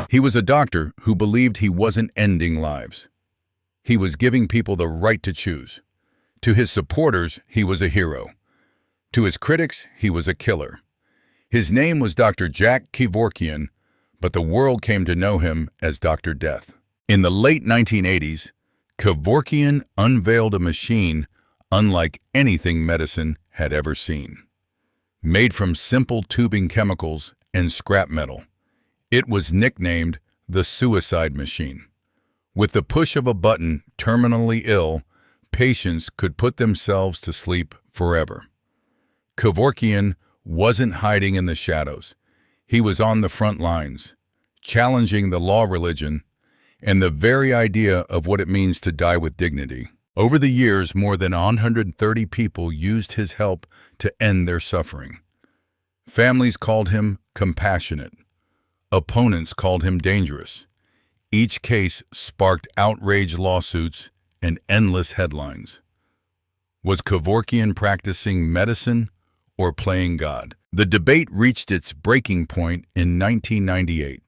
He was a doctor who believed he wasn't ending lives. He was giving people the right to choose. To his supporters, he was a hero. To his critics, he was a killer. His name was Dr. Jack Kevorkian, but the world came to know him as Dr. Death. In the late 1980s, Kevorkian unveiled a machine unlike anything medicine had ever seen. Made from simple tubing chemicals and scrap metal, it was nicknamed the suicide machine. With the push of a button, terminally ill patients could put themselves to sleep forever. Kevorkian wasn't hiding in the shadows. He was on the front lines, challenging the law religion and the very idea of what it means to die with dignity. Over the years, more than 130 people used his help to end their suffering. Families called him compassionate. Opponents called him dangerous. Each case sparked outrage lawsuits and endless headlines. Was Kevorkian practicing medicine or playing God? The debate reached its breaking point in 1998.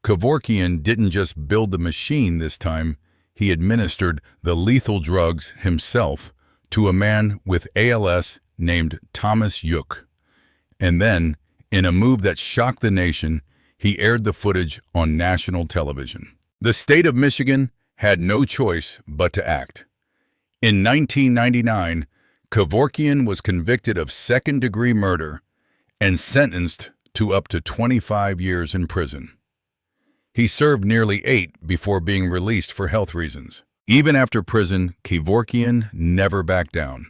Kevorkian didn't just build the machine this time, he administered the lethal drugs himself to a man with ALS named Thomas Yook. And then, in a move that shocked the nation, he aired the footage on national television. The state of Michigan had no choice but to act. In 1999, Kevorkian was convicted of second-degree murder and sentenced to up to 25 years in prison. He served nearly 8 before being released for health reasons. Even after prison, Kevorkian never backed down.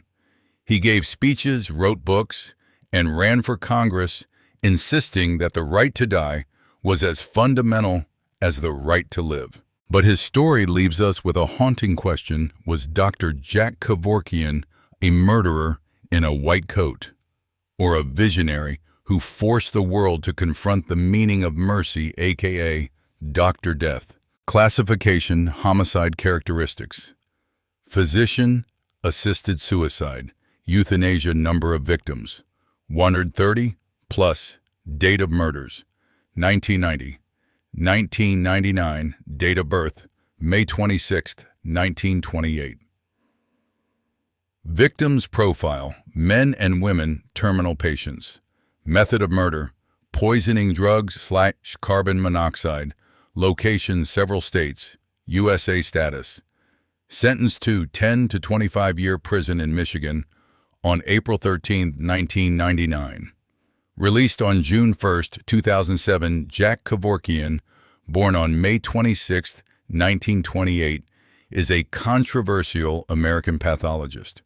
He gave speeches, wrote books, and ran for Congress, insisting that the right to die was as fundamental as the right to live. But his story leaves us with a haunting question: was Dr. Jack Kevorkian a murderer in a white coat, or a visionary who forced the world to confront the meaning of mercy, aka Dr. Death? Classification: homicide characteristics. Physician-assisted suicide. Euthanasia number of victims: 130 plus. Date of murders: 1990. 1999. Date of birth: May 26, 1928. Victims profile: men and women, terminal patients. Method of murder: poisoning drugs / carbon monoxide. Location: several states. USA status: sentenced to 10 to 25-year prison in Michigan on April 13, 1999. Released on June 1, 2007, Jack Kevorkian, born on May 26, 1928, is a controversial American pathologist.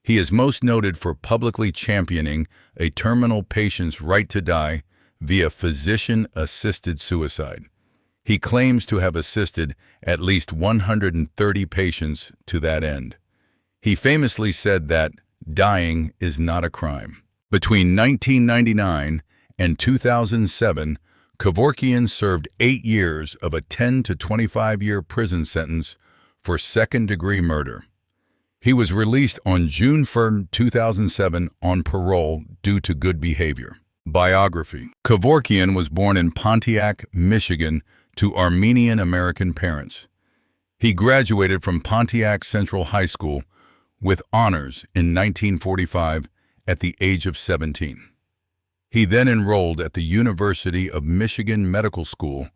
He is most noted for publicly championing a terminal patient's right to die via physician-assisted suicide. He claims to have assisted at least 130 patients to that end. He famously said that dying is not a crime. Between 1999 and 2007, Kevorkian served 8 years of a 10 to 25-year prison sentence for second-degree murder. He was released on June 1, 2007 on parole due to good behavior. Biography: Kevorkian was born in Pontiac, Michigan, to Armenian-American parents. He graduated from Pontiac Central High School with honors in 1945 at the age of 17. He then enrolled at the University of Michigan Medical School,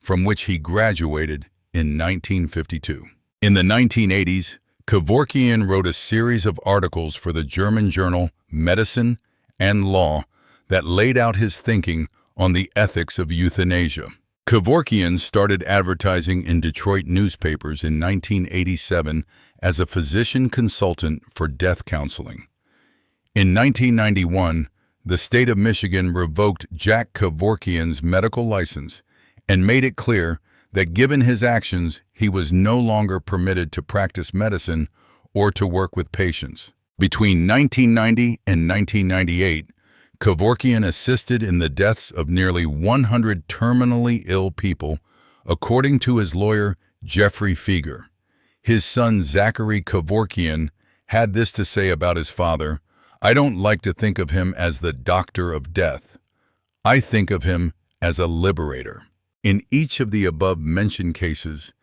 from which he graduated in 1952. In the 1980s, Kevorkian wrote a series of articles for the German journal Medicine and Law that laid out his thinking on the ethics of euthanasia. Kevorkian started advertising in Detroit newspapers in 1987 as a physician consultant for death counseling. In 1991, the state of Michigan revoked Jack Kevorkian's medical license and made it clear that given his actions, he was no longer permitted to practice medicine or to work with patients. Between 1990 and 1998, Kevorkian assisted in the deaths of nearly 100 terminally ill people, according to his lawyer, Jeffrey Feger. His son, Zachary Kevorkian, had this to say about his father: "I don't like to think of him as the doctor of death. I think of him as a liberator." In each of the above-mentioned cases,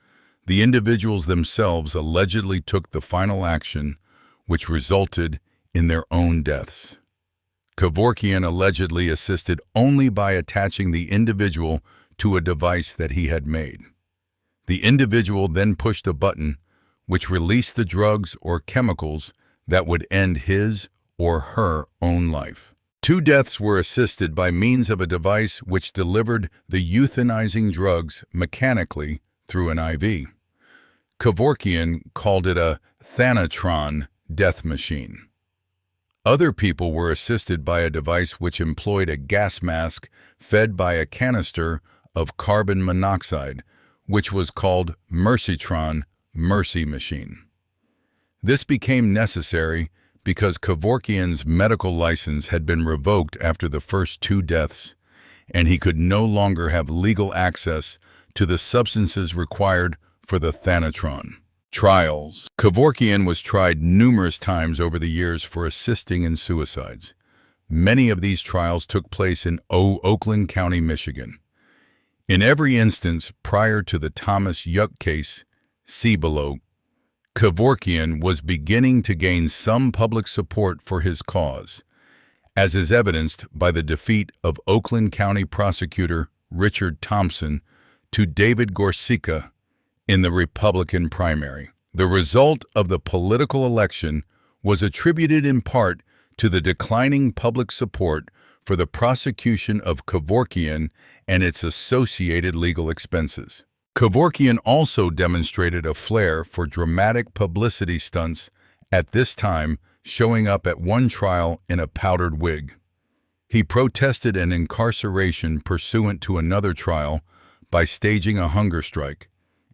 the individuals themselves allegedly took the final action, which resulted in their own deaths. Kevorkian allegedly assisted only by attaching the individual to a device that he had made. The individual then pushed a button which released the drugs or chemicals that would end his or her own life. 2 deaths were assisted by means of a device which delivered the euthanizing drugs mechanically through an IV. Kevorkian called it a thanatron death machine. Other people were assisted by a device which employed a gas mask fed by a canister of carbon monoxide, which was called Mercytron Mercy Machine. This became necessary because Kevorkian's medical license had been revoked after the first 2 deaths, and he could no longer have legal access to the substances required for the thanatron. Trials. Kevorkian was tried numerous times over the years for assisting in suicides. Many of these trials took place in Oakland County, Michigan. In every instance prior to the Thomas Yuck case, see below, Kevorkian was beginning to gain some public support for his cause, as is evidenced by the defeat of Oakland County prosecutor Richard Thompson to David Gorsica in the Republican primary. The result of the political election was attributed in part to the declining public support for the prosecution of Kevorkian and its associated legal expenses. Kevorkian also demonstrated a flair for dramatic publicity stunts at this time, showing up at one trial in a powdered wig. He protested an incarceration pursuant to another trial by staging a hunger strike,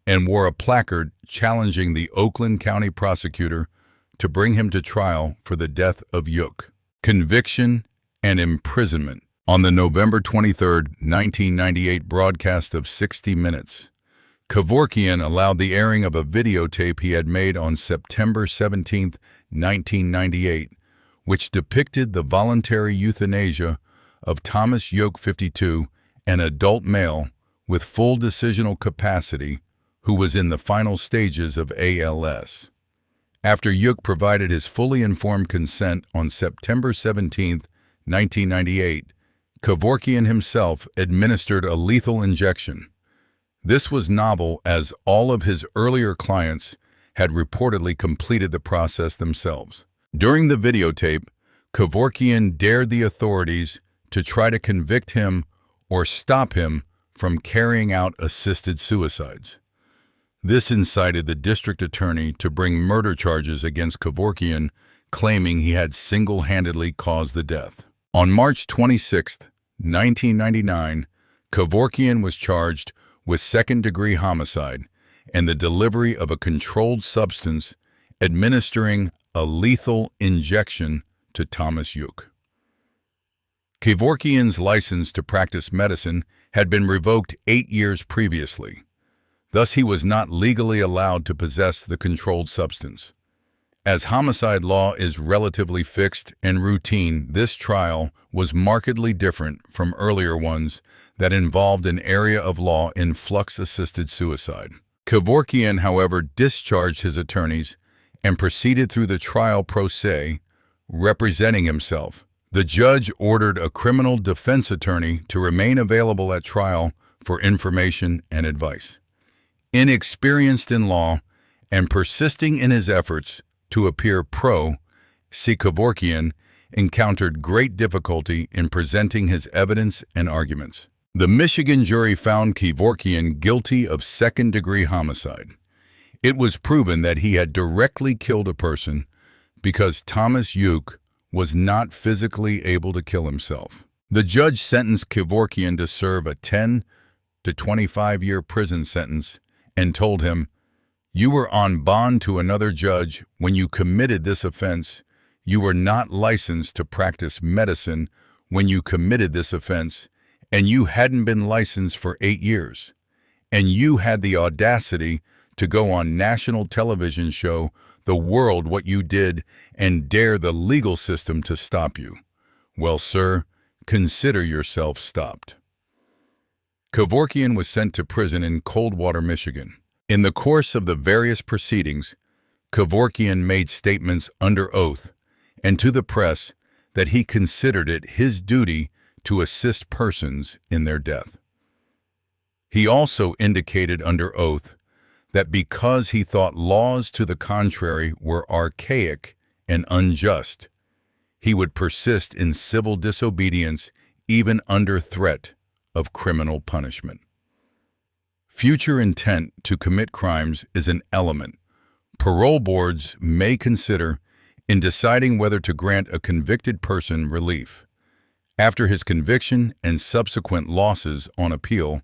and wore a placard challenging the Oakland County prosecutor to bring him to trial for the death of Yuck. Conviction and imprisonment. On the November 23, 1998 broadcast of 60 Minutes, Kevorkian allowed the airing of a videotape he had made on September 17, 1998, which depicted the voluntary euthanasia of Thomas Yuck, 52, an adult male with full decisional capacity who was in the final stages of ALS. After Yuck provided his fully informed consent on September 17, 1998, Kevorkian himself administered a lethal injection. This was novel as all of his earlier clients had reportedly completed the process themselves. During the videotape, Kevorkian dared the authorities to try to convict him or stop him from carrying out assisted suicides. This incited the district attorney to bring murder charges against Kevorkian, claiming he had single-handedly caused the death. On March 26, 1999, Kevorkian was charged with second-degree homicide and the delivery of a controlled substance, administering a lethal injection to Thomas Yuck. Kevorkian's license to practice medicine had been revoked 8 years previously. Thus, he was not legally allowed to possess the controlled substance. As homicide law is relatively fixed and routine, this trial was markedly different from earlier ones that involved an area of law in flux-assisted suicide. Kevorkian, however, discharged his attorneys and proceeded through the trial pro se, representing himself. The judge ordered a criminal defense attorney to remain available at trial for information and advice. Inexperienced in law and persisting in his efforts to appear pro, Kevorkian encountered great difficulty in presenting his evidence and arguments. The Michigan jury found Kevorkian guilty of second-degree homicide. It was proven that he had directly killed a person because Thomas Yuck was not physically able to kill himself. The judge sentenced Kevorkian to serve a 10 to 25-year prison sentence and told him, "You were on bond to another judge when you committed this offense. You were not licensed to practice medicine when you committed this offense, and you hadn't been licensed for 8 years. And you had the audacity to go on national television show the world what you did and dare the legal system to stop you. Well, sir, consider yourself stopped." Kevorkian was sent to prison in Coldwater, Michigan. In the course of the various proceedings, Kevorkian made statements under oath and to the press that he considered it his duty to assist persons in their death. He also indicated under oath that because he thought laws to the contrary were archaic and unjust, he would persist in civil disobedience even under threat of criminal punishment. Future intent to commit crimes is an element parole boards may consider in deciding whether to grant a convicted person relief. After his conviction and subsequent losses on appeal,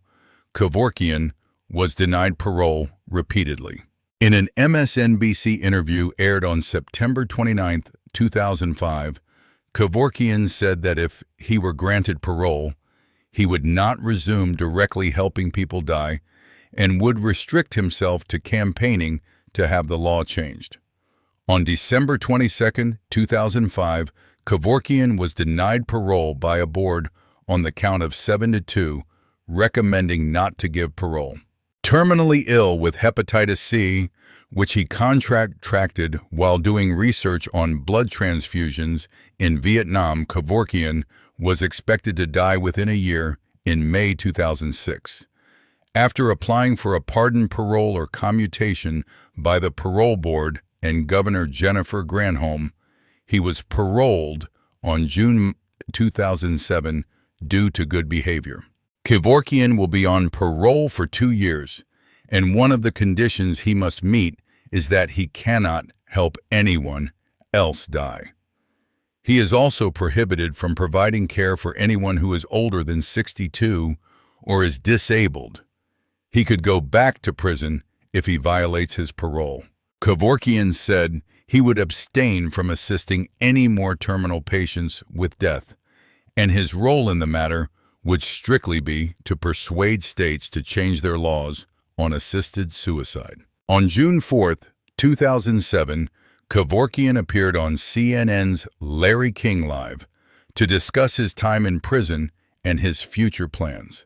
Kevorkian was denied parole repeatedly. In an MSNBC interview aired on September 29, 2005, Kevorkian said that if he were granted parole, he would not resume directly helping people die and would restrict himself to campaigning to have the law changed. On December 22, 2005, Kevorkian was denied parole by a board on the count of 7-2, recommending not to give parole. Terminally ill with hepatitis C, which he contracted while doing research on blood transfusions in Vietnam, Kevorkian was expected to die within a year in May 2006. After applying for a pardon, parole, or commutation by the parole board and Governor Jennifer Granholm, he was paroled on June 2007 due to good behavior. Kevorkian will be on parole for 2 years, and one of the conditions he must meet is that he cannot help anyone else die. He is also prohibited from providing care for anyone who is older than 62 or is disabled. He could go back to prison if he violates his parole. Kevorkian said he would abstain from assisting any more terminal patients with death, and his role in the matter would strictly be to persuade states to change their laws on assisted suicide. On June 4, 2007, Kevorkian appeared on CNN's Larry King Live to discuss his time in prison and his future plans.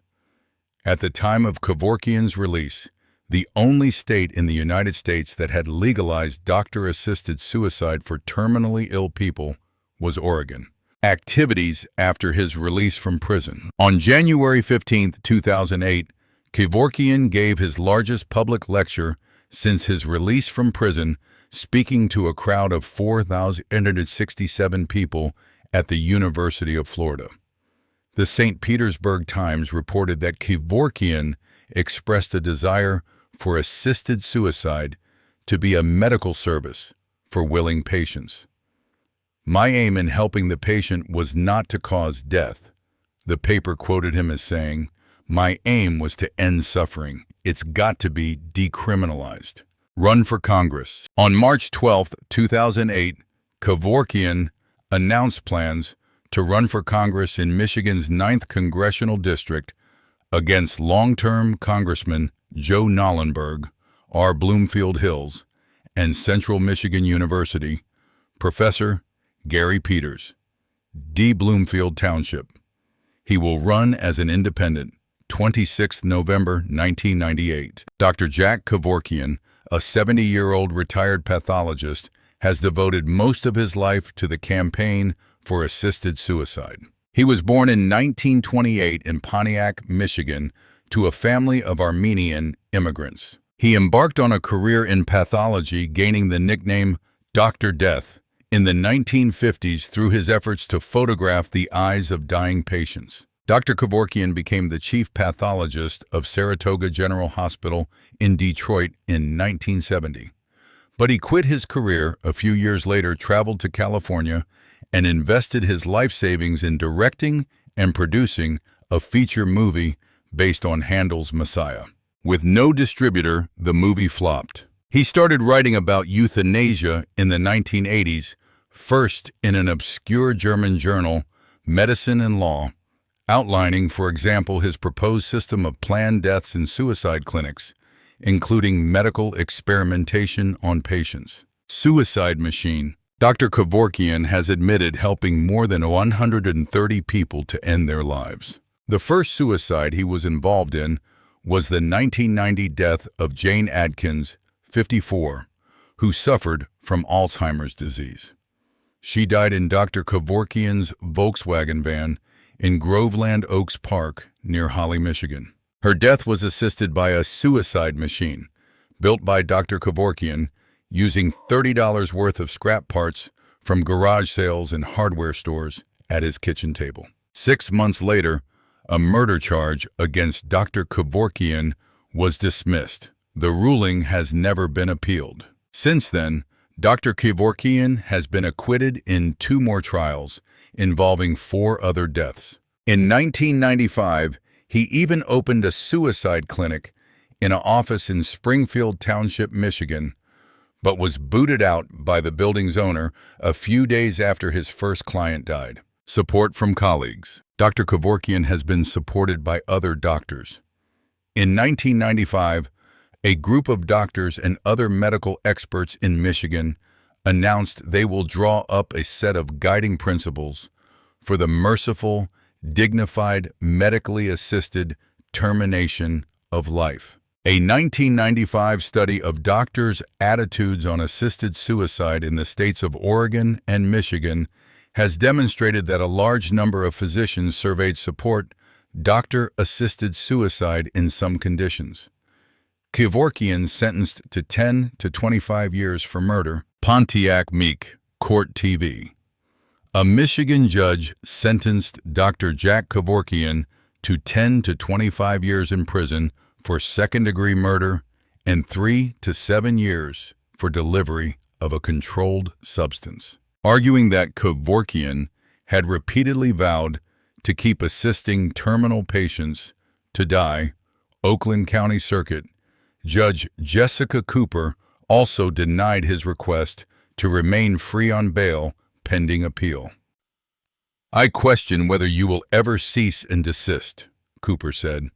At the time of Kevorkian's release, the only state in the United States that had legalized doctor-assisted suicide for terminally ill people was Oregon. Activities after his release from prison. On January 15, 2008, Kevorkian gave his largest public lecture since his release from prison, speaking to a crowd of 4,867 people at the University of Florida. The St. Petersburg Times reported that Kevorkian expressed a desire for assisted suicide to be a medical service for willing patients. "My aim in helping the patient was not to cause death," the paper quoted him as saying. "My aim was to end suffering. It's got to be decriminalized." Run for Congress. On March 12, 2008, Kevorkian announced plans to run for Congress in Michigan's 9th Congressional District against long-term Congressman Joe Nollenberg, R. Bloomfield Hills, and Central Michigan University, Professor Gary Peters, D. Bloomfield Township. He will run as an independent, 26 November 1998. Dr. Jack Kevorkian, a 70-year-old retired pathologist, has devoted most of his life to the campaign for assisted suicide. He was born in 1928 in Pontiac, Michigan, to a family of Armenian immigrants. He embarked on a career in pathology, gaining the nickname Dr. Death in the 1950s through his efforts to photograph the eyes of dying patients. Dr. Kevorkian became the chief pathologist of Saratoga General Hospital in Detroit in 1970. But he quit his career a few years later, traveled to California, and invested his life savings in directing and producing a feature movie based on Handel's Messiah. With no distributor, the movie flopped. He started writing about euthanasia in the 1980s, first in an obscure German journal, Medicine and Law, outlining, for example, his proposed system of planned deaths in suicide clinics, including medical experimentation on patients. Suicide Machine. Dr. Kevorkian has admitted helping more than 130 people to end their lives. The first suicide he was involved in was the 1990 death of Jane Adkins, 54, who suffered from Alzheimer's disease. She died in Dr. Kevorkian's Volkswagen van in Groveland Oaks Park near Holly, Michigan. Her death was assisted by a suicide machine built by Dr. Kevorkian using $30 worth of scrap parts from garage sales and hardware stores at his kitchen table. 6 months later, a murder charge against Dr. Kevorkian was dismissed. The ruling has never been appealed. Since then, Dr. Kevorkian has been acquitted in 2 more trials involving 4 other deaths. In 1995, he even opened a suicide clinic in an office in Springfield Township, Michigan, but was booted out by the building's owner a few days after his first client died. Support from colleagues. Dr. Kevorkian has been supported by other doctors. In 1995, a group of doctors and other medical experts in Michigan announced they will draw up a set of guiding principles for the merciful, dignified, medically assisted termination of life. A 1995 study of doctors' attitudes on assisted suicide in the states of Oregon and Michigan has demonstrated that a large number of physicians surveyed support doctor-assisted suicide in some conditions. Kevorkian sentenced to 10 to 25 years for murder. Pontiac Meek, Court TV. A Michigan judge sentenced Dr. Jack Kevorkian to 10 to 25 years in prison for second-degree murder and 3 to 7 years for delivery of a controlled substance, arguing that Kevorkian had repeatedly vowed to keep assisting terminal patients to die. Oakland County Circuit Judge Jessica Cooper also denied his request to remain free on bail pending appeal. "I question whether you will ever cease and desist," Cooper said,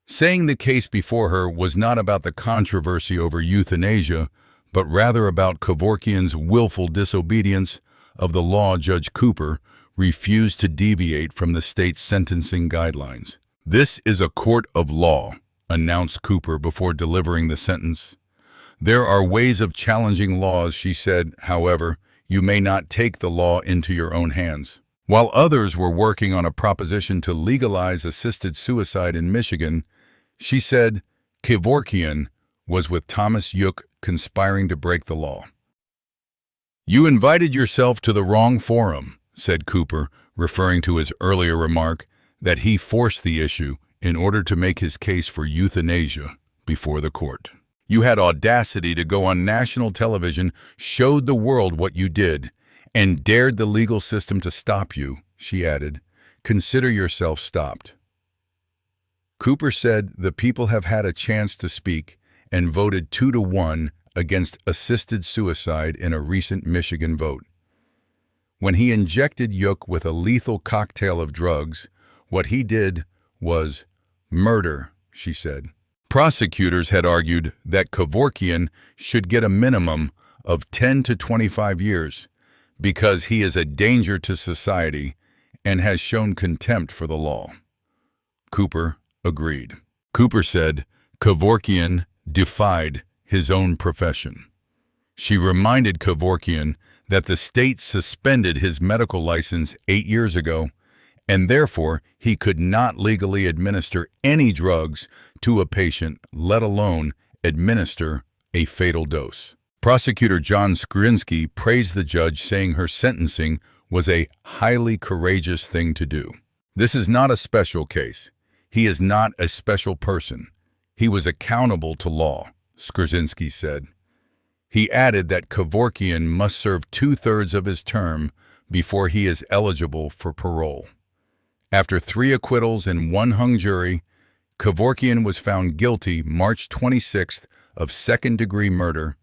saying the case before her was not about the controversy over euthanasia, but rather about Kevorkian's willful disobedience of the law. Judge Cooper refused to deviate from the state's sentencing guidelines. "This is a court of law," announced Cooper before delivering the sentence. "There are ways of challenging laws," she said. "However, you may not take the law into your own hands." While others were working on a proposition to legalize assisted suicide in Michigan, she said Kevorkian was with Thomas Yook conspiring to break the law. "You invited yourself to the wrong forum," said Cooper, referring to his earlier remark that he forced the issue in order to make his case for euthanasia before the court. "You had audacity to go on national television, showed the world what you did, and dared the legal system to stop you," she added. "Consider yourself stopped." Cooper said the people have had a chance to speak and voted 2-1 against assisted suicide in a recent Michigan vote. When he injected Yook with a lethal cocktail of drugs, what he did was murder, she said. Prosecutors had argued that Kevorkian should get a minimum of 10 to 25 years because he is a danger to society and has shown contempt for the law. Cooper agreed. Cooper said Kevorkian defied his own profession. She reminded Kevorkian that the state suspended his medical license 8 years ago, and therefore he could not legally administer any drugs to a patient, let alone administer a fatal dose. Prosecutor John Skrzynski praised the judge, saying her sentencing was a highly courageous thing to do. "This is not a special case. He is not a special person. He was accountable to law," Skrzynski said. He added that Kevorkian must serve 2/3 of his term before he is eligible for parole. After 3 acquittals and 1 hung jury, Kevorkian was found guilty March 26th of second-degree murder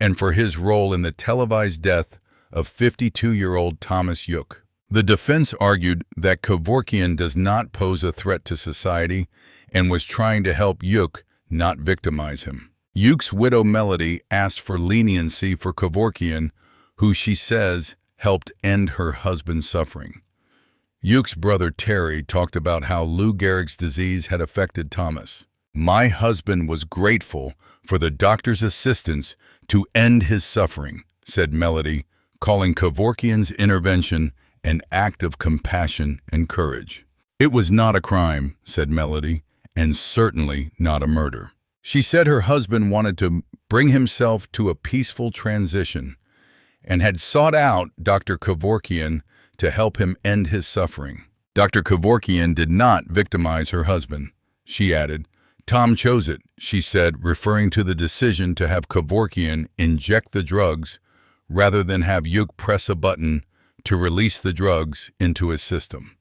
and for his role in the televised death of 52-year-old Thomas Yook. The defense argued that Kevorkian does not pose a threat to society and was trying to help Yook, not victimize him. Yook's widow Melody asked for leniency for Kevorkian, who she says helped end her husband's suffering. Uke's brother Terry talked about how Lou Gehrig's disease had affected Thomas. "My husband was grateful for the doctor's assistance to end his suffering," said Melody, calling Kevorkian's intervention an act of compassion and courage. "It was not a crime," said Melody, "and certainly not a murder." She said her husband wanted to bring himself to a peaceful transition and had sought out Dr. Kevorkian to help him end his suffering. Dr. Kevorkian did not victimize her husband, she added. "Tom chose it," she said, referring to the decision to have Kevorkian inject the drugs rather than have Uke press a button to release the drugs into his system.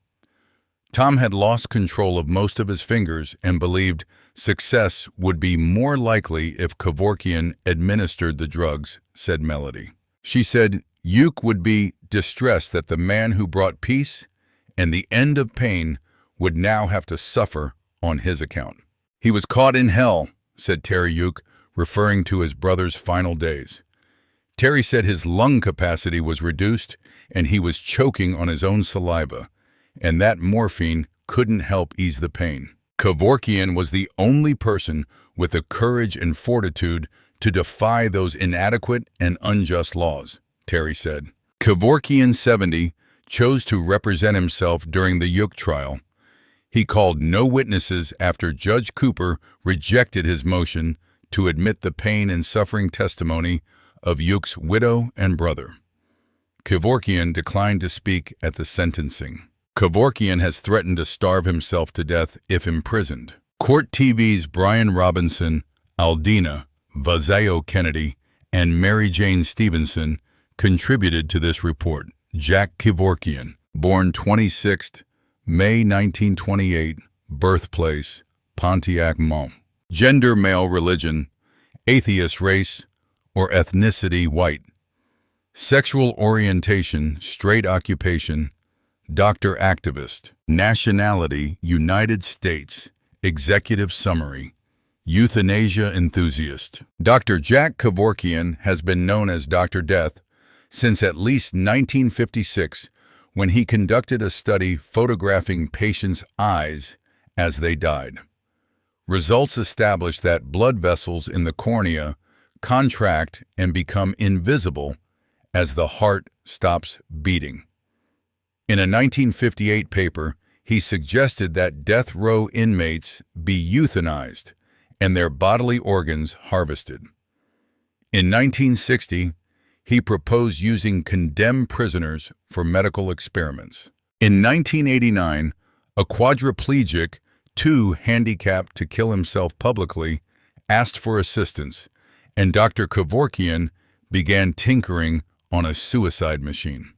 Tom had lost control of most of his fingers and believed success would be more likely if Kevorkian administered the drugs, said Melody. She said Uke would be distressed that the man who brought peace and the end of pain would now have to suffer on his account. "He was caught in hell," said Terry Uke, referring to his brother's final days. Terry said his lung capacity was reduced and he was choking on his own saliva, and that morphine couldn't help ease the pain. Kevorkian was the only person with the courage and fortitude to defy those inadequate and unjust laws, Terry said. Kevorkian, 70, chose to represent himself during the Uke trial. He called no witnesses after Judge Cooper rejected his motion to admit the pain and suffering testimony of Uke's widow and brother. Kevorkian declined to speak at the sentencing. Kevorkian has threatened to starve himself to death if imprisoned. Court TV's Brian Robinson, Aldina, Vazeo Kennedy, and Mary Jane Stevenson contributed to this report. Jack Kevorkian, born 26 May 1928, birthplace, Pontiac, Mont. Gender, male, religion, atheist, race, or ethnicity, white. Sexual orientation, straight, occupation, doctor, activist. Nationality, United States. Executive summary, euthanasia enthusiast. Dr. Jack Kevorkian has been known as Dr. Death since at least 1956, when he conducted a study photographing patients' eyes as they died. Results established that blood vessels in the cornea contract and become invisible as the heart stops beating. In a 1958 paper, he suggested that death row inmates be euthanized and their bodily organs harvested. In 1960, he proposed using condemned prisoners for medical experiments. In 1989, a quadriplegic, too handicapped to kill himself publicly, asked for assistance, and Dr. Kevorkian began tinkering on a suicide machine.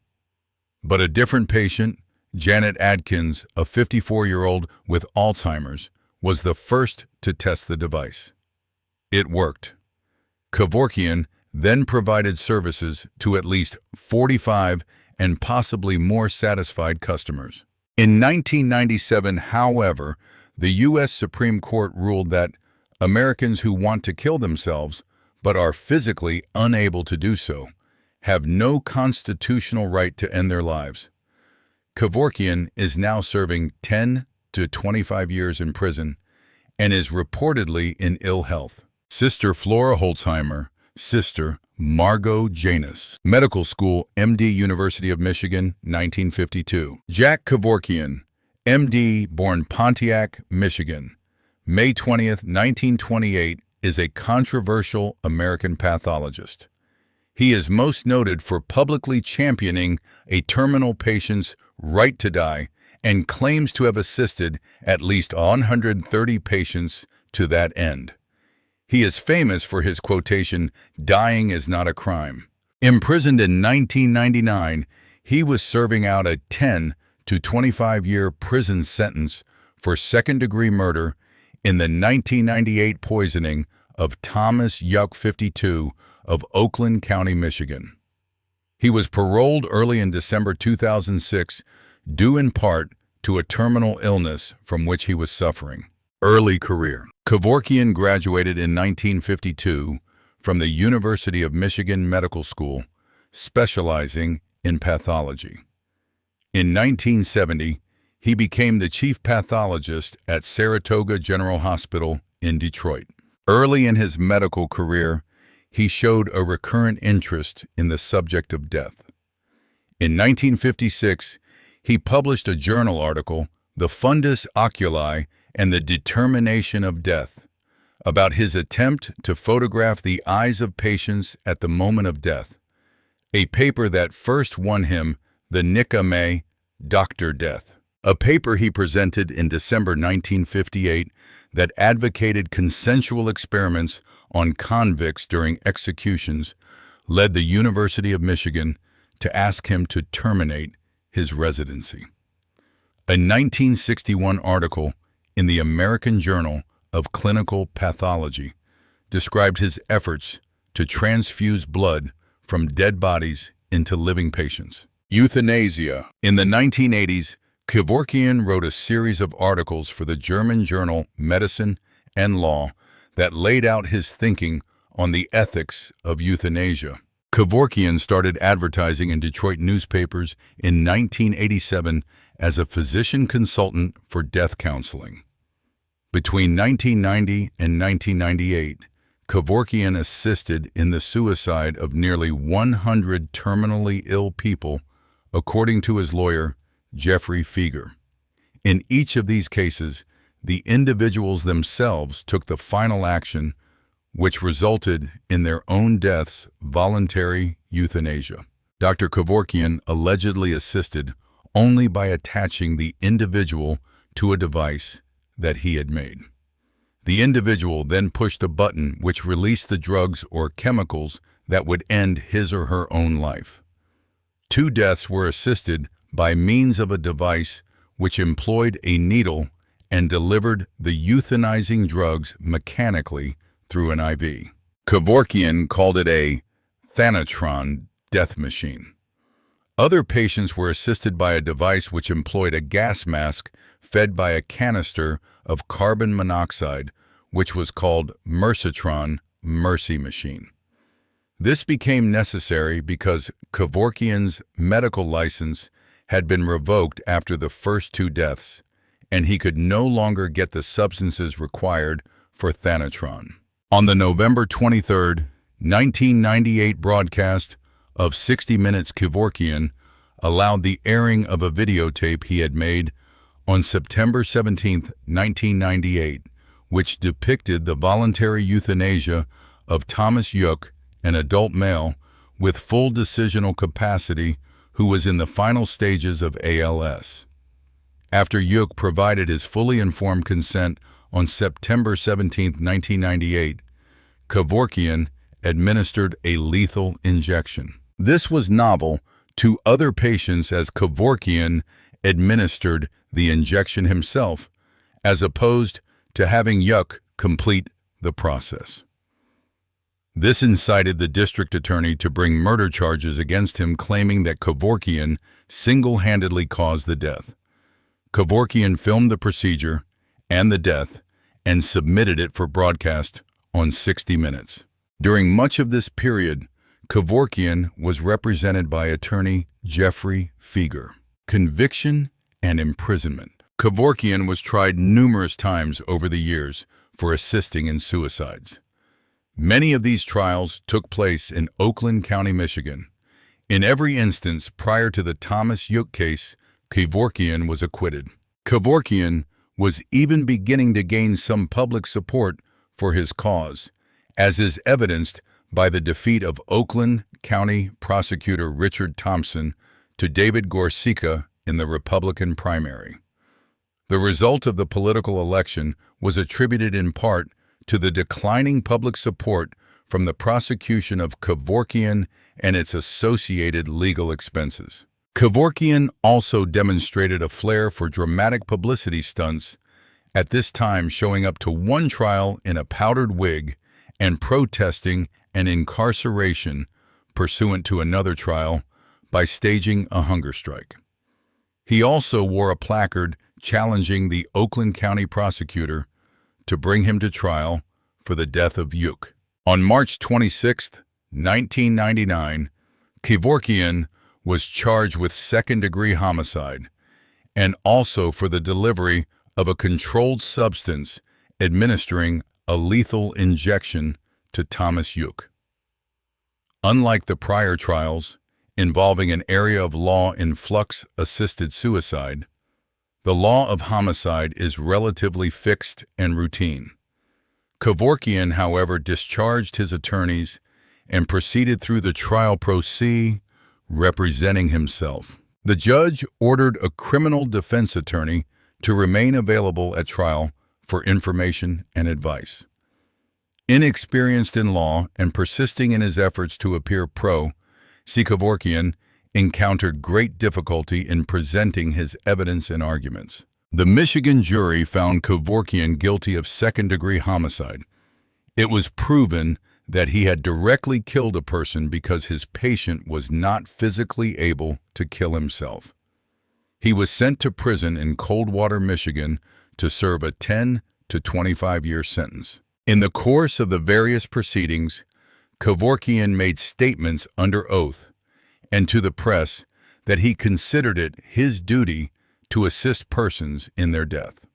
But a different patient, Janet Adkins, a 54-year-old with Alzheimer's, was the first to test the device. It worked. Kevorkian then provided services to at least 45 and possibly more satisfied customers. In 1997, however, the U.S. Supreme Court ruled that Americans who want to kill themselves but are physically unable to do so have no constitutional right to end their lives. Kevorkian is now serving 10 to 25 years in prison and is reportedly in ill health. Sister Flora Holzheimer, Sister Margot Janus. Medical School, M.D., University of Michigan, 1952. Jack Kevorkian, M.D., born Pontiac, Michigan, May 20th, 1928, is a controversial American pathologist. He is most noted for publicly championing a terminal patient's right to die and claims to have assisted at least 130 patients to that end. He is famous for his quotation, "Dying is not a crime." Imprisoned in 1999, he was serving out a 10 to 25-year prison sentence for second-degree murder in the 1998 poisoning of Thomas Uke, 52, of Oakland County, Michigan. He was paroled early in December 2006, due in part to a terminal illness from which he was suffering. Early career. Kevorkian graduated in 1952 from the University of Michigan Medical School, specializing in pathology. In 1970, he became the chief pathologist at Saratoga General Hospital in Detroit. Early in his medical career, he showed a recurrent interest in the subject of death. In 1956, he published a journal article, The Fundus Oculi and the Determination of Death, about his attempt to photograph the eyes of patients at the moment of death, a paper that first won him the nickname Dr. Death. A paper he presented in December 1958 that advocated consensual experiments on convicts during executions led the University of Michigan to ask him to terminate his residency. A 1961 article in the American Journal of Clinical Pathology described his efforts to transfuse blood from dead bodies into living patients. Euthanasia. In the 1980s, Kevorkian wrote a series of articles for the German journal Medicine and Law that laid out his thinking on the ethics of euthanasia. Kevorkian started advertising in Detroit newspapers in 1987 as a physician consultant for death counseling. Between 1990 and 1998, Kevorkian assisted in the suicide of nearly 100 terminally ill people, according to his lawyer, Jeffrey Feger. In each of these cases, the individuals themselves took the final action, which resulted in their own deaths, voluntary euthanasia. Dr. Kevorkian allegedly assisted only by attaching the individual to a device that he had made. The individual then pushed a button which released the drugs or chemicals that would end his or her own life. 2 deaths were assisted by means of a device which employed a needle and delivered the euthanizing drugs mechanically through an IV. Kevorkian called it a Thanatron death machine. Other patients were assisted by a device which employed a gas mask fed by a canister of carbon monoxide, which was called Mercitron Mercy Machine. This became necessary because Kevorkian's medical license had been revoked after the first 2 deaths, and he could no longer get the substances required for Thanatron. On the November 23, 1998 broadcast of 60 Minutes, Kevorkian allowed the airing of a videotape he had made on September 17, 1998, which depicted the voluntary euthanasia of Thomas Yook, an adult male with full decisional capacity who was in the final stages of ALS. After Yook provided his fully informed consent on September 17, 1998, Kevorkian administered a lethal injection. This was novel to other patients as Kevorkian administered the injection himself, as opposed to having Yook complete the process. This incited the district attorney to bring murder charges against him, claiming that Kevorkian single-handedly caused the death. Kevorkian filmed the procedure and the death and submitted it for broadcast on 60 Minutes. During much of this period, Kevorkian was represented by attorney Jeffrey Feger. Conviction and imprisonment. Kevorkian was tried numerous times over the years for assisting in suicides. Many of these trials took place in Oakland County, Michigan. In every instance prior to the Thomas Yook case, Kevorkian was acquitted. Kevorkian was even beginning to gain some public support for his cause, as is evidenced by the defeat of Oakland County Prosecutor Richard Thompson to David Gorsica in the Republican primary. The result of the political election was attributed in part to the declining public support from the prosecution of Kevorkian and its associated legal expenses. Kevorkian also demonstrated a flair for dramatic publicity stunts, at this time showing up to one trial in a powdered wig and protesting an incarceration pursuant to another trial by staging a hunger strike. He also wore a placard challenging the Oakland County prosecutor to bring him to trial for the death of Yook. On March 26, 1999, Kevorkian was charged with second-degree homicide and also for the delivery of a controlled substance administering a lethal injection to Thomas Yook. Unlike the prior trials involving an area of law in flux assisted suicide, the law of homicide is relatively fixed and routine. Kevorkian, however, discharged his attorneys and proceeded through the trial pro se, representing himself. The judge ordered a criminal defense attorney to remain available at trial for information and advice. Inexperienced in law and persisting in his efforts to appear pro se, Kevorkian encountered great difficulty in presenting his evidence and arguments. The Michigan jury found Kevorkian guilty of second-degree homicide. It was proven that he had directly killed a person because his patient was not physically able to kill himself. He was sent to prison in Coldwater, Michigan, to serve a 10 to 25-year sentence. In the course of the various proceedings, Kevorkian made statements under oath and to the press that he considered it his duty to assist persons in their death.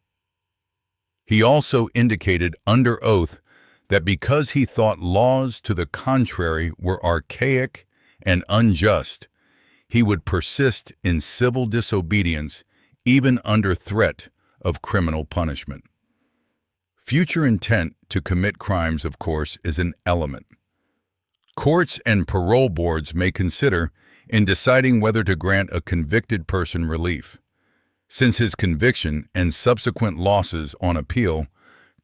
He also indicated under oath that because he thought laws to the contrary were archaic and unjust, he would persist in civil disobedience even under threat of criminal punishment. Future intent to commit crimes, of course, is an element. Courts and parole boards may consider in deciding whether to grant a convicted person relief. Since his conviction and subsequent losses on appeal,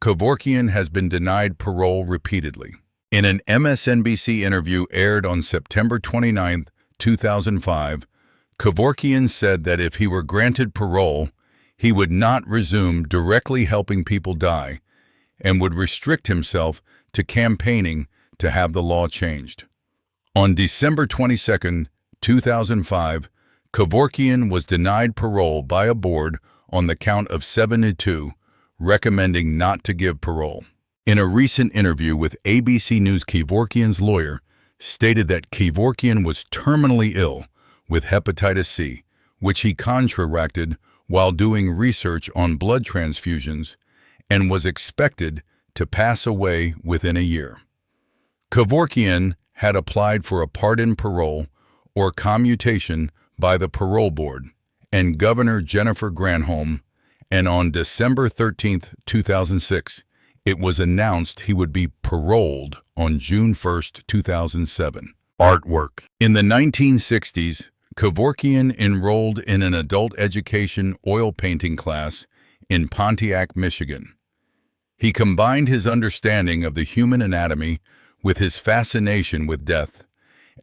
Kevorkian has been denied parole repeatedly. In an MSNBC interview aired on September 29, 2005, Kevorkian said that if he were granted parole, he would not resume directly helping people die and would restrict himself to campaigning to have the law changed. On December 22, 2005, Kevorkian was denied parole by a board on the count of 72, recommending not to give parole. In a recent interview with ABC News, Kevorkian's lawyer stated that Kevorkian was terminally ill with hepatitis C, which he contracted while doing research on blood transfusions and was expected to pass away within a year. Kevorkian had applied for a pardon, parole, or commutation by the parole board and Governor Jennifer Granholm, and on December 13, 2006, it was announced he would be paroled on June 1, 2007. Artwork. In the 1960s, Kevorkian enrolled in an adult education oil painting class in Pontiac, Michigan. He combined his understanding of the human anatomy with his fascination with death,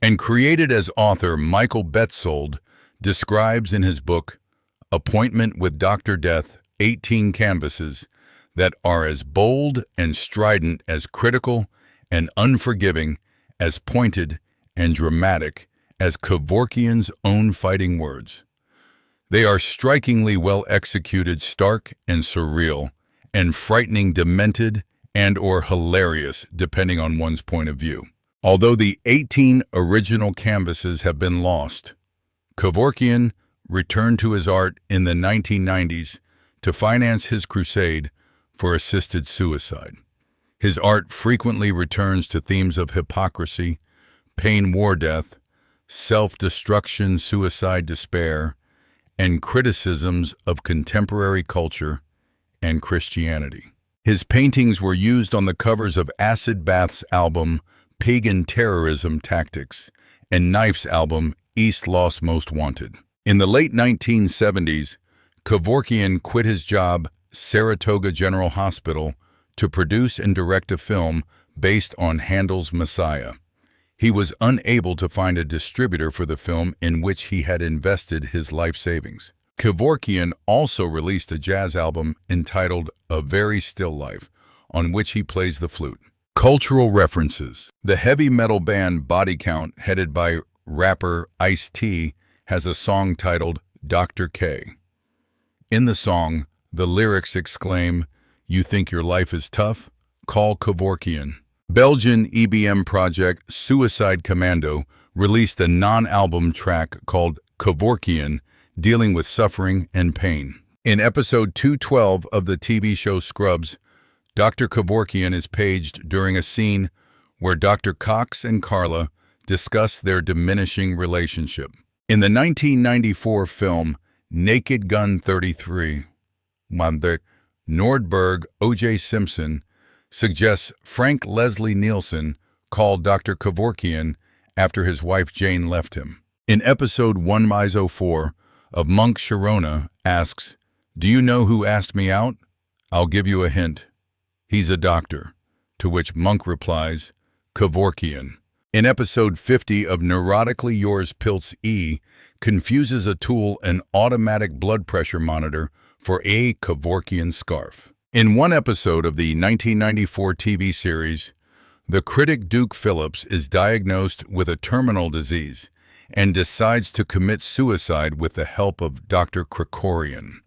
and created as author Michael Betzold describes in his book, Appointment with Dr. Death, 18 canvases that are as bold and strident as critical and unforgiving, as pointed and dramatic as Kevorkian's own fighting words. They are strikingly well executed, stark and surreal, and frightening, demented, and/or hilarious, depending on one's point of view. Although the 18 original canvases have been lost, Kevorkian returned to his art in the 1990s to finance his crusade for assisted suicide. His art frequently returns to themes of hypocrisy, pain, war, death, self-destruction, suicide, despair, and criticisms of contemporary culture and Christianity. His paintings were used on the covers of Acid Bath's album Pagan Terrorism Tactics and Knife's album East Los Most Wanted. In the late 1970s, Kevorkian quit his job, Saratoga General Hospital, to produce and direct a film based on Handel's Messiah. He was unable to find a distributor for the film in which he had invested his life savings. Kevorkian also released a jazz album entitled A Very Still Life, on which he plays the flute. Cultural references. The heavy metal band Body Count, headed by rapper Ice-T, has a song titled Dr. K. In the song, the lyrics exclaim, "You think your life is tough? Call Kevorkian." Belgian EBM project Suicide Commando released a non-album track called Kevorkian, dealing with suffering and pain. In episode 212 of the TV show Scrubs, Dr. Kevorkian is paged during a scene where Dr. Cox and Carla discuss their diminishing relationship. In the 1994 film Naked Gun 33, Nordberg O.J. Simpson suggests Frank Leslie Nielsen called Dr. Kevorkian after his wife Jane left him. In episode 104 of Monk Sharona asks, "Do you know who asked me out? I'll give you a hint. He's a doctor," to which Monk replies, Kevorkian. In episode 50 of Neurotically Yours Pilts E confuses a tool an automatic blood pressure monitor for a Kevorkian scarf. In one episode of the 1994 TV series, the critic Duke Phillips is diagnosed with a terminal disease and decides to commit suicide with the help of Dr. Kevorkian.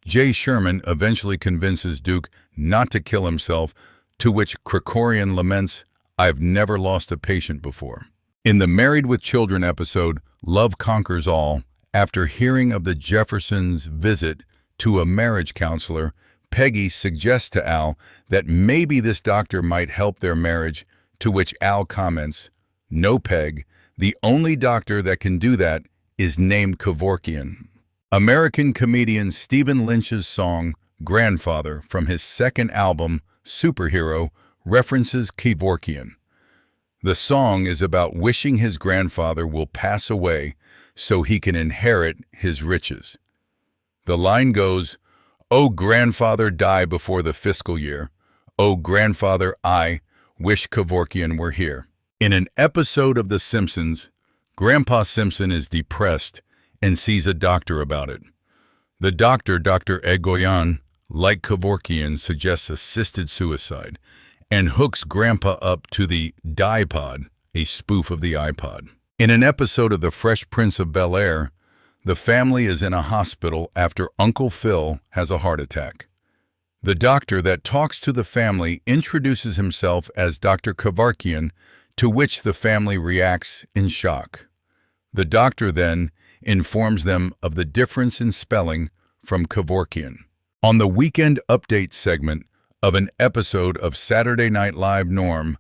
Jay Sherman eventually convinces Duke not to kill himself, to which Kevorkian laments, "I've never lost a patient before." In the Married with Children episode, Love Conquers All, after hearing of the Jeffersons' visit to a marriage counselor, Peggy suggests to Al that maybe this doctor might help their marriage, to which Al comments, "No, Peg, the only doctor that can do that is named Kevorkian." American comedian Stephen Lynch's song, Grandfather, from his second album, Superhero, references Kevorkian. The song is about wishing his grandfather will pass away so he can inherit his riches. The line goes, "Oh, grandfather, die before the fiscal year. Oh, grandfather, I wish Kevorkian were here." In an episode of The Simpsons, Grandpa Simpson is depressed and sees a doctor about it. The doctor, Dr. Egoyan, like Kevorkian, suggests assisted suicide and hooks Grandpa up to the dipod, a spoof of the iPod. In an episode of The Fresh Prince of Bel-Air, the family is in a hospital after Uncle Phil has a heart attack. The doctor that talks to the family introduces himself as Dr. Kevorkian, to which the family reacts in shock. The doctor then informs them of the difference in spelling from Kevorkian. On the Weekend Update segment of an episode of Saturday Night Live Norm,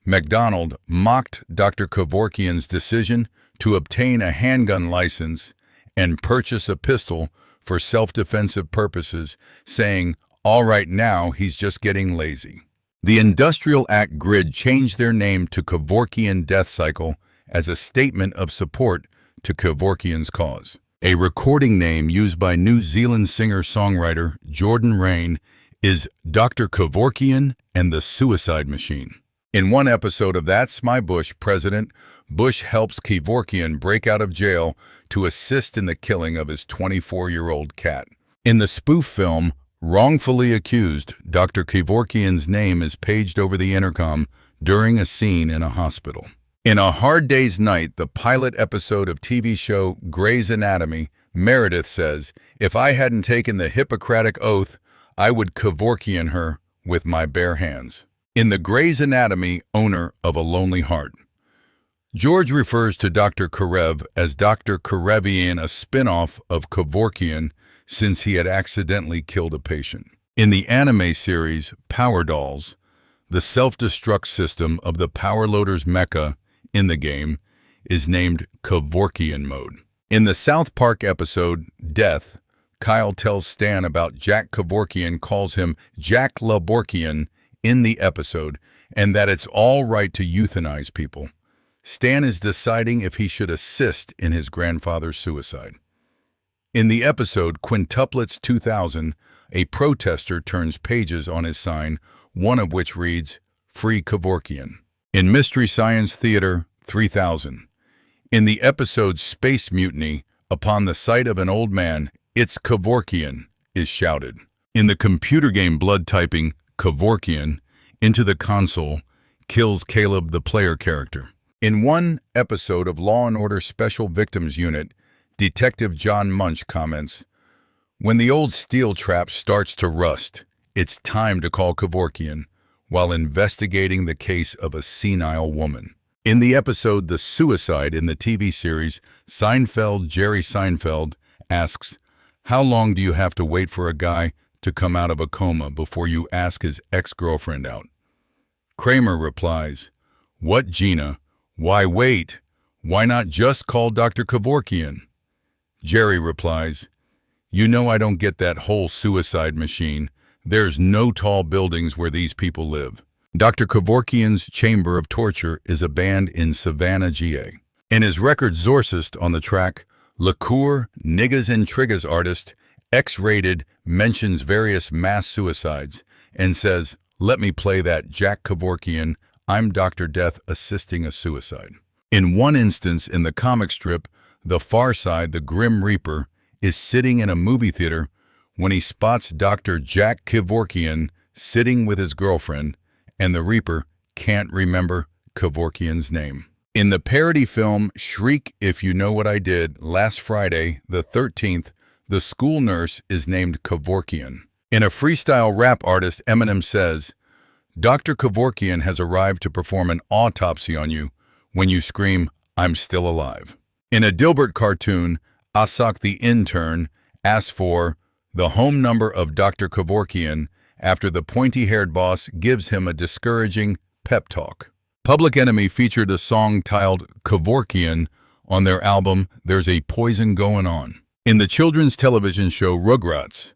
MacDonald mocked Dr. Kevorkian's decision to obtain a handgun license and purchase a pistol for self-defensive purposes, saying, "All right, now he's just getting lazy." The Industrial Act Grid changed their name to Kevorkian Death Cycle as a statement of support to Kevorkian's cause. A recording name used by New Zealand singer-songwriter Jordan Rain is Dr. Kevorkian and the Suicide Machine. In one episode of That's My Bush, President Bush helps Kevorkian break out of jail to assist in the killing of his 24-year-old cat. In the spoof film Wrongfully Accused, Dr. Kevorkian's name is paged over the intercom during a scene in a hospital. In A Hard Day's Night, the pilot episode of TV show Grey's Anatomy, Meredith says, "If I hadn't taken the Hippocratic Oath, I would Kevorkian her with my bare hands." In the Grey's Anatomy, Owner of a Lonely Heart, George refers to Dr. Karev as Dr. Kevorkian, a spin-off of Kevorkian, since he had accidentally killed a patient. In the anime series Power Dolls, the self-destruct system of the Power Loader's mecha in the game is named Kevorkian mode. In the South Park episode Death, Kyle tells Stan about Jack Kevorkian calls him Jack LaBorkian in the episode, and that it's all right to euthanize people. Stan is deciding if he should assist in his grandfather's suicide. In the episode Quintuplets 2000, a protester turns pages on his sign, one of which reads, "Free Kevorkian." In Mystery Science Theater 3000, in the episode Space Mutiny, upon the sight of an old man, "It's Kevorkian," is shouted. In the computer game Blood Typing, Kevorkian, into the console, kills Caleb, the player character. In one episode of Law & Order Special Victims Unit, Detective John Munch comments, "When the old steel trap starts to rust, it's time to call Kevorkian while investigating the case of a senile woman." In the episode The Suicide in the TV series, Jerry Seinfeld asks, "How long do you have to wait for a guy to come out of a coma before you ask his ex-girlfriend out?" Kramer replies, "What, Gina? Why wait? Why not just call Dr. Kevorkian?" Jerry replies, "You know I don't get that whole suicide machine. There's no tall buildings where these people live." Dr. Kevorkian's Chamber of Torture is a band in Savannah, GA. In his record Zorcist on the track, Liqueur, Niggas and Triggas artist, X-Rated mentions various mass suicides and says, "Let me play that Jack Kevorkian, I'm Dr. Death assisting a suicide." In one instance in the comic strip, The Far Side, the Grim Reaper, is sitting in a movie theater when he spots Dr. Jack Kevorkian sitting with his girlfriend, and the Reaper can't remember Kevorkian's name. In the parody film Shriek If You Know What I Did, last Friday, the 13th, the school nurse is named Kevorkian. In a freestyle rap artist, Eminem says, "Dr. Kevorkian has arrived to perform an autopsy on you when you scream, 'I'm still alive.'" In a Dilbert cartoon, Asak the intern asks for the home number of Dr. Kevorkian after the pointy-haired boss gives him a discouraging pep talk. Public Enemy featured a song titled Kevorkian on their album There's a Poison Going On. In the children's television show Rugrats,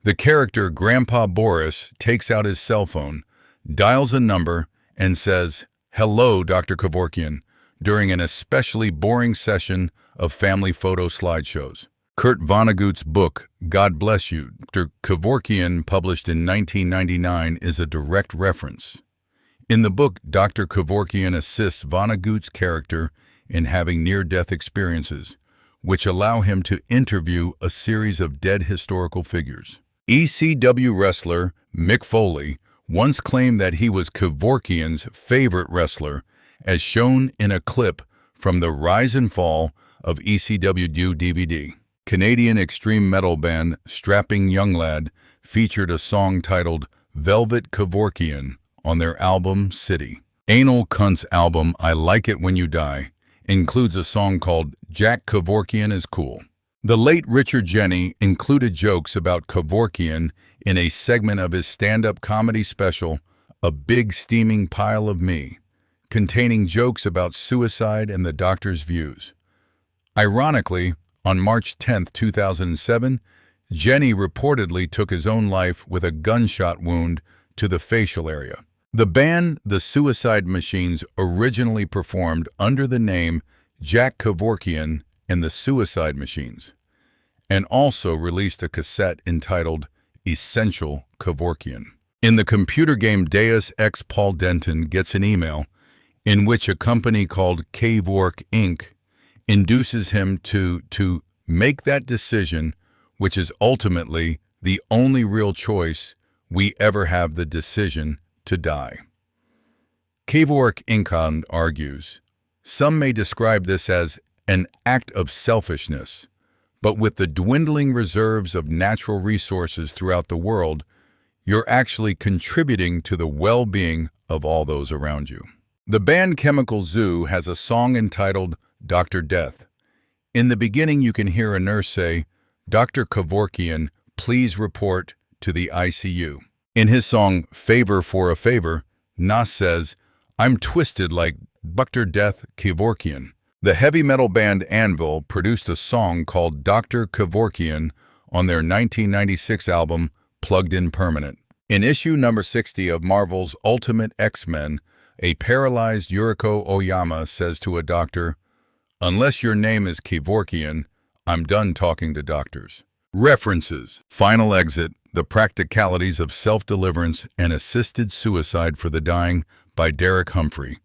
the character Grandpa Boris takes out his cell phone, dials a number, and says, "Hello, Dr. Kevorkian," during an especially boring session of family photo slideshows. Kurt Vonnegut's book, God Bless You, Dr. Kevorkian, published in 1999, is a direct reference. In the book, Dr. Kevorkian assists Vonnegut's character in having near-death experiences, which allow him to interview a series of dead historical figures. ECW wrestler Mick Foley once claimed that he was Kevorkian's favorite wrestler, as shown in a clip from the Rise and Fall of ECW DVD. Canadian extreme metal band Strapping Young Lad featured a song titled Velvet Kevorkian on their album City. Anal Cunt's album I Like It When You Die includes a song called Jack Kevorkian is Cool. The late Richard Jeni included jokes about Kevorkian in a segment of his stand-up comedy special, A Big Steaming Pile of Me, containing jokes about suicide and the doctor's views. Ironically, on March 10, 2007, Jeni reportedly took his own life with a gunshot wound to the facial area. The band The Suicide Machines originally performed under the name Jack Kevorkian and the Suicide Machines, and also released a cassette entitled Essential Kevorkian. In the computer game Deus Ex, Paul Denton gets an email in which a company called Kevork Inc. induces him to make that decision, which is ultimately the only real choice we ever have, the decision to die. Kevork Inc. argues, some may describe this as an act of selfishness, but with the dwindling reserves of natural resources throughout the world, you're actually contributing to the well-being of all those around you. The band Chemical Zoo has a song entitled Dr. Death. In the beginning, you can hear a nurse say, "Dr. Kevorkian, please report to the ICU." In his song Favor for a Favor, Nas says, "I'm twisted like Dr. Death Kevorkian." The heavy metal band Anvil produced a song called Dr. Kevorkian on their 1996 album Plugged In Permanent. In issue number 60 of Marvel's Ultimate X-Men, a paralyzed Yuriko Oyama says to a doctor, "Unless your name is Kevorkian, I'm done talking to doctors." References: Final Exit, The Practicalities of Self-Deliverance and Assisted Suicide for the Dying by Derek Humphrey.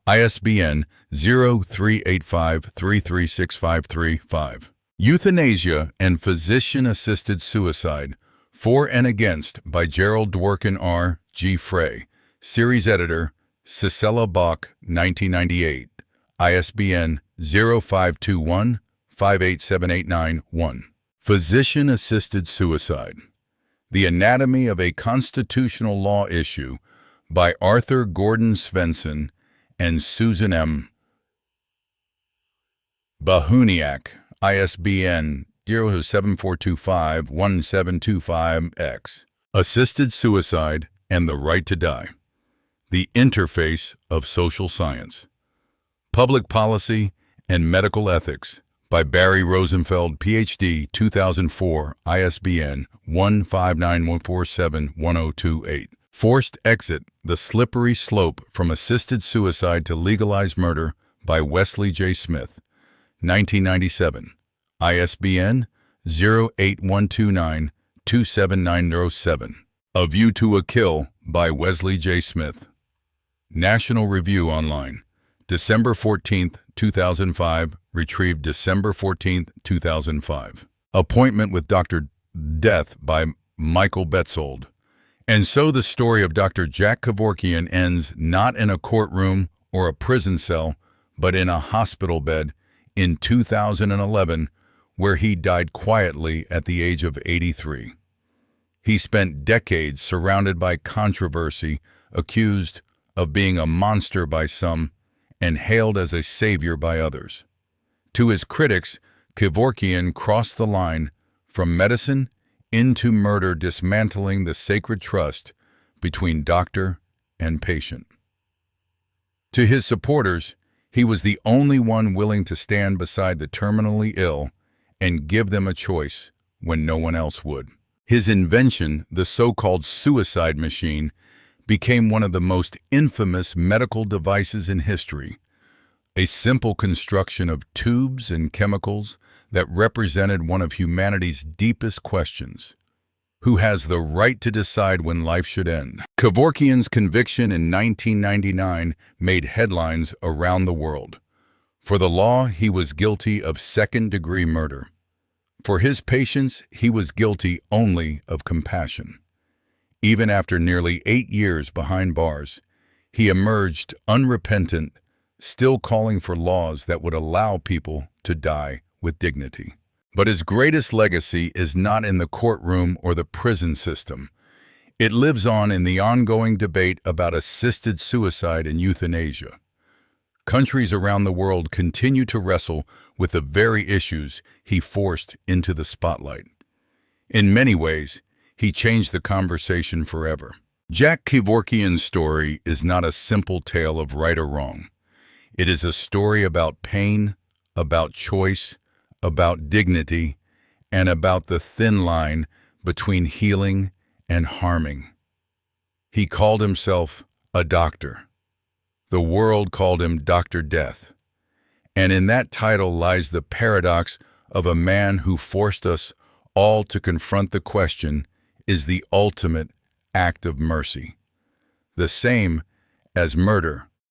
ISBN 0385336535. Euthanasia and Physician-Assisted Suicide, For and Against by Gerald Dworkin R. G. Frey. Series Editor, Cicella Bach, 1998. ISBN 0521-587891. Physician-Assisted Suicide, The Anatomy of a Constitutional Law Issue by Arthur Gordon Svensson and Susan M. Bahuniak, ISBN 07425-1725-X. Assisted Suicide and the Right to Die. The Interface of Social Science. Public Policy and Medical Ethics by Barry Rosenfeld, Ph.D., 2004, ISBN 15914710028. Forced Exit, The Slippery Slope from Assisted Suicide to Legalized Murder by Wesley J. Smith, 1997, ISBN 08129-27907. A View to a Kill by Wesley J. Smith. National Review Online, December 14, 2005, retrieved December 14, 2005. Appointment with Dr. Death by Michael Betzold. And so the story of Dr. Jack Kevorkian ends not in a courtroom or a prison cell, but in a hospital bed in 2011, where he died quietly at the age of 83. He spent decades surrounded by controversy, accused of being a monster by some, and hailed as a savior by others. To his critics, Kevorkian crossed the line from medicine into murder, dismantling the sacred trust between doctor and patient. To his supporters, he was the only one willing to stand beside the terminally ill and give them a choice when no one else would. His invention, the so-called suicide machine, became one of the most infamous medical devices in history, a simple construction of tubes and chemicals that represented one of humanity's deepest questions: who has the right to decide when life should end? Kevorkian's conviction in 1999 made headlines around the world. For the law, he was guilty of second-degree murder. For his patients, he was guilty only of compassion. Even after nearly 8 years behind bars, he emerged unrepentant, still calling for laws that would allow people to die with dignity. But his greatest legacy is not in the courtroom or the prison system. It lives on in the ongoing debate about assisted suicide and euthanasia. Countries around the world continue to wrestle with the very issues he forced into the spotlight. In many ways, he changed the conversation forever. Jack Kevorkian's story is not a simple tale of right or wrong. It is a story about pain, about choice, about dignity, and about the thin line between healing and harming. He called himself a doctor. The world called him Dr. Death. And in that title lies the paradox of a man who forced us all to confront the question, is the ultimate act of mercy the same as murder